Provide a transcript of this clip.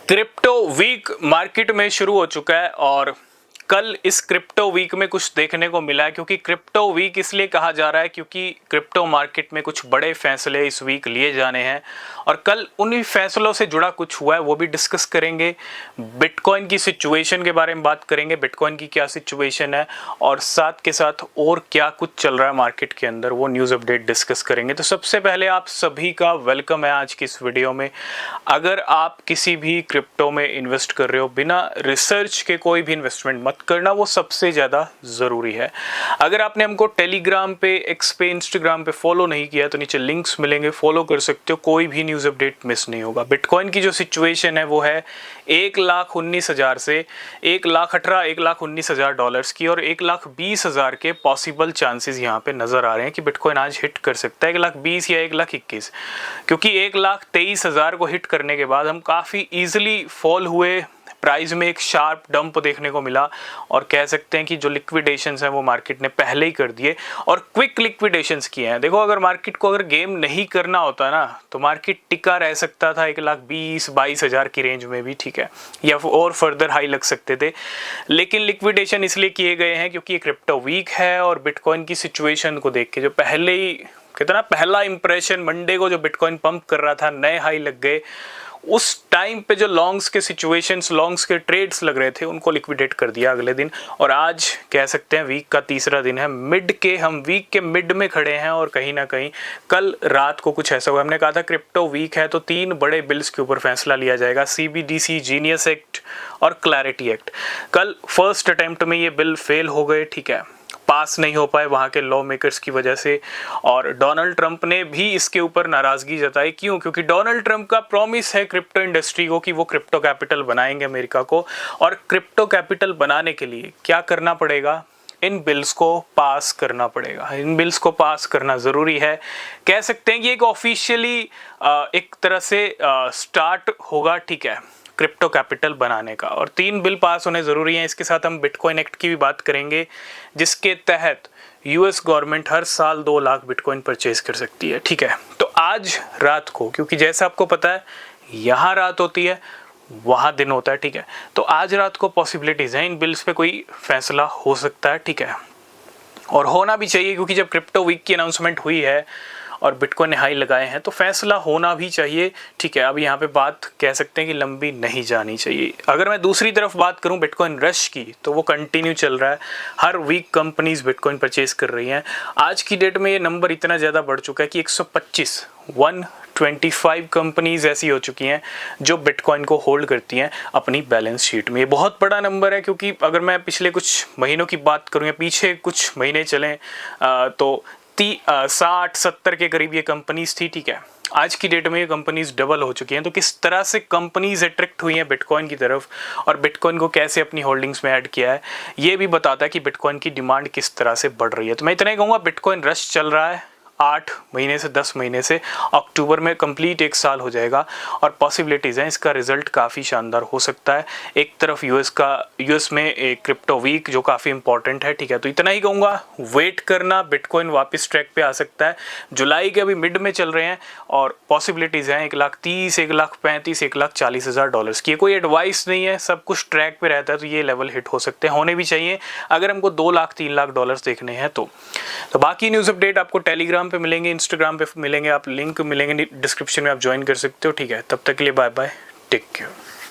Crypto week market में शुरू हो चुका है और कल इस क्रिप्टो वीक में कुछ देखने को मिला है। क्योंकि क्रिप्टो वीक इसलिए कहा जा रहा है क्योंकि क्रिप्टो मार्केट में कुछ बड़े फैसले इस वीक लिए जाने हैं और कल उन्हीं फैसलों से जुड़ा कुछ हुआ है वो भी डिस्कस करेंगे। बिटकॉइन की सिचुएशन के बारे में बात करेंगे, बिटकॉइन की क्या सिचुएशन है और साथ के साथ और क्या कुछ चल रहा है मार्केट के अंदर वो न्यूज़ अपडेट डिस्कस करेंगे। तो सबसे पहले आप सभी का वेलकम है आज की इस वीडियो में। अगर आप किसी भी क्रिप्टो में इन्वेस्ट कर रहे हो, बिना रिसर्च के कोई भी इन्वेस्टमेंट मत करना, वो सबसे ज़्यादा ज़रूरी है। अगर आपने हमको टेलीग्राम पे, एक्स पे, इंस्टाग्राम पे फॉलो नहीं किया तो नीचे लिंक्स मिलेंगे, फॉलो कर सकते हो, कोई भी न्यूज़ अपडेट मिस नहीं होगा। बिटकॉइन की जो सिचुएशन है वो है 1,19,000 से 1,18,00,000 1,19,000 डॉलर्स की और 1,20,000 के पॉसिबल चांसेस यहाँ पे नज़र आ रहे हैं कि बिटकॉइन आज हिट कर सकता है 1,20,000 या 1,21,000, क्योंकि 1,23,000 को हिट करने के बाद हम काफ़ी ईजिली फॉल हुए, प्राइस में एक शार्प डंप देखने को मिला और कह सकते हैं कि जो लिक्विडेशंस हैं वो मार्केट ने पहले ही कर दिए और क्विक लिक्विडेशंस किए हैं। देखो, अगर मार्केट को अगर गेम नहीं करना होता ना तो मार्केट टिका रह सकता था 1,20,000-22,000 की रेंज में भी, ठीक है, या और फर्दर हाई लग सकते थे। लेकिन लिक्विडेशन इसलिए किए गए हैं क्योंकि ये क्रिप्टो वीक है और बिटकॉइन की सिचुएशन को देख के जो पहले ही कितना पहला इंप्रेशन मंडे को जो बिटकॉइन पंप कर रहा था, नए हाई लग गए, उस टाइम पे जो लॉन्ग्स के सिचुएशंस, लॉन्ग्स के ट्रेड्स लग रहे थे उनको लिक्विडेट कर दिया अगले दिन। और आज कह सकते हैं वीक का तीसरा दिन है, हम वीक के मिड में खड़े हैं और कहीं ना कहीं कल रात को कुछ ऐसा हुआ। हमने कहा था क्रिप्टो वीक है तो 3 बड़े बिल्स के ऊपर फैसला लिया जाएगा, CBDC, जीनियस एक्ट और क्लैरिटी एक्ट। कल फर्स्ट अटेम्प्ट में ये बिल फेल हो गए, ठीक है, पास नहीं हो पाए वहाँ के लॉ मेकर्स की वजह से। और डोनाल्ड ट्रंप ने भी इसके ऊपर नाराज़गी जताई। क्यों? क्योंकि डोनाल्ड ट्रंप का प्रॉमिस है क्रिप्टो इंडस्ट्री को कि वो क्रिप्टो कैपिटल बनाएंगे अमेरिका को, और क्रिप्टो कैपिटल बनाने के लिए क्या करना पड़ेगा? इन बिल्स को पास करना पड़ेगा। इन बिल्स को पास करना ज़रूरी है। कह सकते हैं कि एक ऑफिशियली एक तरह से स्टार्ट होगा, ठीक है, क्रिप्टो कैपिटल बनाने का, और 3 बिल पास होने ज़रूरी हैं। इसके साथ हम बिटकॉइन एक्ट की भी बात करेंगे जिसके तहत US गवर्नमेंट हर साल 2 लाख बिटकॉइन परचेज कर सकती है, ठीक है। तो आज रात को, क्योंकि जैसा आपको पता है यहाँ रात होती है वहाँ दिन होता है, ठीक है, तो आज रात को पॉसिबिलिटीज़ हैं इन बिल्स पे कोई फैसला हो सकता है, ठीक है, और होना भी चाहिए क्योंकि जब क्रिप्टो वीक की अनाउंसमेंट हुई है और बिटकॉइन ने हाई लगाए हैं तो फैसला होना भी चाहिए, ठीक है। अब यहाँ पे बात कह सकते हैं कि लंबी नहीं जानी चाहिए। अगर मैं दूसरी तरफ बात करूँ बिटकॉइन रश की तो वो कंटिन्यू चल रहा है। हर वीक कंपनीज बिटकॉइन परचेज कर रही हैं। आज की डेट में ये नंबर इतना ज़्यादा बढ़ चुका है कि 125 कंपनीज ऐसी हो चुकी हैं जो बिटकॉइन को होल्ड करती हैं अपनी बैलेंस शीट में। ये बहुत बड़ा नंबर है क्योंकि अगर मैं पिछले कुछ महीनों की बात करूँ या पीछे कुछ महीने चलें तो 60-70 के करीब ये कंपनीज थी, ठीक है। आज की डेट में ये कंपनीज डबल हो चुकी हैं। तो किस तरह से कंपनीज अट्रैक्ट हुई हैं बिटकॉइन की तरफ और बिटकॉइन को कैसे अपनी होल्डिंग्स में ऐड किया है, ये भी बताता है कि बिटकॉइन की डिमांड किस तरह से बढ़ रही है। तो मैं इतना ही कहूँगा, बिटकॉइन रश चल रहा है 8 महीने से 10 महीने से। अक्टूबर में कंप्लीट 1 साल हो जाएगा और पॉसिबिलिटीज़ हैं इसका रिजल्ट काफ़ी शानदार हो सकता है। एक तरफ यूएस में एक क्रिप्टो वीक जो काफ़ी इंपॉर्टेंट है, ठीक है। तो इतना ही कहूँगा, वेट करना, बिटकॉइन वापस ट्रैक पे आ सकता है। जुलाई के अभी मिड में चल रहे हैं और पॉसिबिलिटीज़ हैं 1,30,000, 1,35,000, 1,40,000 डॉलर्स की। कोई एडवाइस नहीं है, सब कुछ ट्रैक पे रहता है, तो ये लेवल हिट हो सकते हैं, होने भी चाहिए अगर हमको 2 लाख 3 लाख डॉलर्स देखने हैं तो बाकी न्यूज़ अपडेट आपको टेलीग्राम पे मिलेंगे, इंस्टाग्राम पे मिलेंगे, आप लिंक मिलेंगे डिस्क्रिप्शन में, आप ज्वाइन कर सकते हो, ठीक है। तब तक के लिए बाय बाय, टेक केयर।